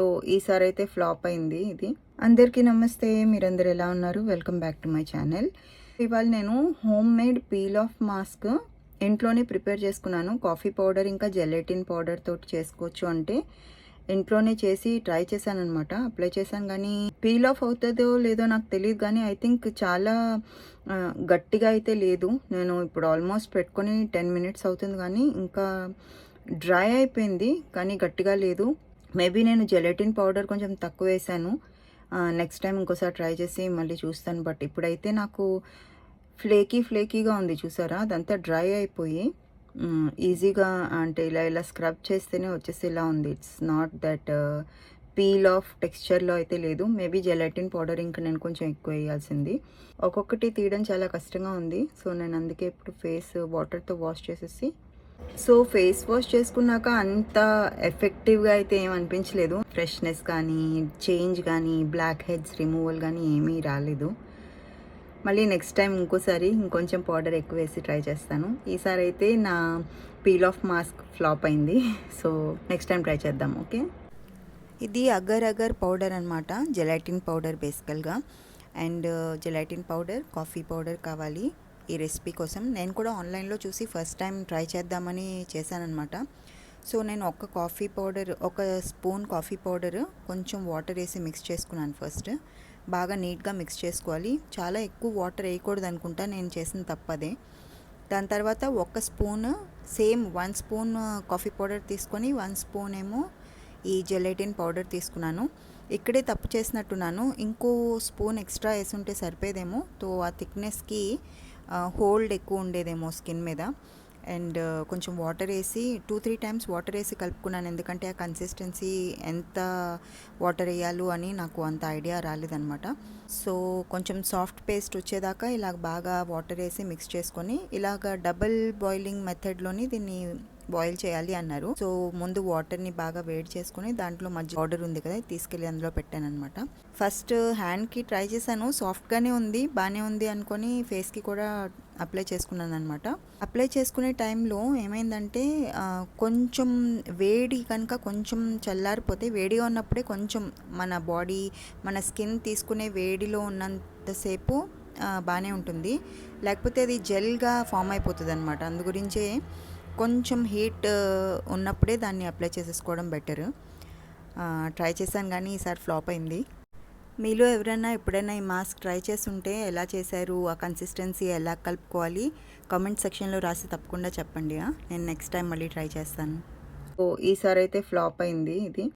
So ఈసారి అయితే flop అయింది ఇది. అందరికీ నమస్తే, మీరందరూ ఎలా ఉన్నారు? Welcome back to my channel. ఇవాళ నేను home made peel off mask ఇంట్లోనే ప్రిపేర్ చేసుకున్నాను. కాఫీ పౌడర్ ఇంకా జెలటిన్ పౌడర్ తోటి చేసుకోవచ్చు అంటే ఇంట్లోనే చేసి ట్రై చేశాను అనమాట. అప్లై చేశాను కానీ పీల్ ఆఫ్ అవుతుందో లేదో నాకు తెలియదు, కానీ ఐ థింక్ చాలా గట్టిగా అయితే లేదు. నేను ఇప్పుడు ఆల్మోస్ట్ పెట్టుకొని 10 మినిట్స్ అవుతుంది కానీ ఇంకా డ్రై అయిపోయింది, కానీ గట్టిగా లేదు. మేబీ నేను జెలటిన్ పౌడర్ కొంచెం తక్కువ వేసాను. నెక్స్ట్ టైం ఇంకోసారి ట్రై చేసి మళ్ళీ చూస్తాను. బట్ ఇప్పుడైతే నాకు ఫ్లేకీగా ఉంది, చూసారా? అదంతా డ్రై అయిపోయి ఈజీగా అంటే ఇలా స్క్రబ్ చేస్తేనే వచ్చేసేలా ఉంది. It's not that peel off టెక్స్చర్లో అయితే లేదు. మేబీ జెలటిన్ పౌడర్ ఇంకా నేను కొంచెం ఎక్కువ వేయాల్సింది. ఒక్కొక్కటి తీయడం చాలా కష్టంగా ఉంది. సో నేను అందుకే ఇప్పుడు ఫేస్ వాటర్తో వాష్ చేసేసి, సో ఫేస్ వాష్ చేసుకున్నాక అంత ఎఫెక్టివ్గా అయితే ఏం అనిపించలేదు. ఫ్రెష్నెస్ కానీ చేంజ్ కానీ బ్లాక్ హెడ్స్ రిమూవల్ కానీ ఏమీ రాలేదు. మళ్ళీ నెక్స్ట్ టైం ఇంకోసారి ఇంకొంచెం పౌడర్ ఎక్కువ వేసి ట్రై చేస్తాను. ఈసారి అయితే నా పీల్ ఆఫ్ మాస్క్ ఫ్లాప్ అయింది. సో నెక్స్ట్ టైం ట్రై చేద్దాం. ఓకే, ఇది అగర్ అగర్ పౌడర్ అనమాట, జెలటిన్ పౌడర్ బేసికల్గా. And gelatin powder, coffee powder కావాలి ఈ రెసిపీ కోసం. నేను కూడా ఆన్లైన్లో చూసి ఫస్ట్ టైం ట్రై చేద్దామని చేశానమాట. సో నేను ఒక స్పూన్ కాఫీ పౌడర్ కొంచెం వాటర్ వేసి మిక్స్ చేసుకున్నాను. ఫస్ట్ బాగా నీట్గా మిక్స్ చేసుకోవాలి. చాలా ఎక్కువ వాటర్ వేయకూడదు అనుకుంటా, నేను చేసిన తప్పదే. దాని తర్వాత ఒక spoon, same 1 spoon coffee powder తీసుకొని 1 స్పూన్ ఏమో ఈ జెలటిన్ పౌడర్ తీసుకున్నాను. ఇక్కడే తప్పు చేసినట్టున్నాను, ఇంకో స్పూన్ ఎక్స్ట్రా వేసి ఉంటే సరిపోయేదేమో. తో ఆ థిక్నెస్కి హోల్డ్ ఎక్కువ ఉండేదేమో స్కిన్ మీద. అండ్ కొంచెం వాటర్ వేసి 2-3 టైమ్స్ వాటర్ వేసి కలుపుకున్నాను, ఎందుకంటే ఆ కన్సిస్టెన్సీ ఎంత వాటర్ వేయాలో అని నాకు అంత ఐడియా రాలేదనమాట. సో కొంచెం సాఫ్ట్ పేస్ట్ వచ్చేదాకా ఇలాగ బాగా వాటర్ వేసి మిక్స్ చేసుకొని ఇలాగ డబుల్ బాయిలింగ్ మెథడ్లోని దీన్ని బాయిల్ చేయాలి అన్నారు. సో ముందు వాటర్ని బాగా వేడి చేసుకుని దాంట్లో మధ్య పౌడర్ ఉంది కదా, తీసుకెళ్ళి అందులో పెట్టాను అనమాట. ఫస్ట్ హ్యాండ్కి ట్రై చేశాను, సాఫ్ట్గానే ఉంది, బాగానే ఉంది అనుకొని ఫేస్కి కూడా అప్లై చేసుకున్నాను అనమాట. అప్లై చేసుకునే టైంలో ఏమైందంటే కొంచెం వేడి కనుక కొంచెం చల్లారిపోతే, వేడిగా ఉన్నప్పుడే కొంచెం మన బాడీ మన స్కిన్ తీసుకునే వేడిలో ఉన్నంతసేపు బాగానే ఉంటుంది, లేకపోతే అది జెల్గా ఫామ్ అయిపోతుంది అనమాట. అందు గురించే కొంచెం హీట్ ఉన్నప్పుడే దాన్ని అప్లై చేసేసుకోవడం బెటర్. ట్రై చేశాను కానీ ఈసారి ఫ్లాప్ అయింది. మీలో ఎవరైనా ఎప్పుడైనా ఈ మాస్క్ ట్రై చేస్తుంటే ఎలా చేశారు, ఆ కన్సిస్టెన్సీ ఎలా కలుపుకోవాలి కామెంట్ సెక్షన్లో రాసి తప్పకుండా చెప్పండి. నేను నెక్స్ట్ టైం మళ్ళీ ట్రై చేస్తాను. సో ఈసారి అయితే ఫ్లాప్ అయింది ఇది.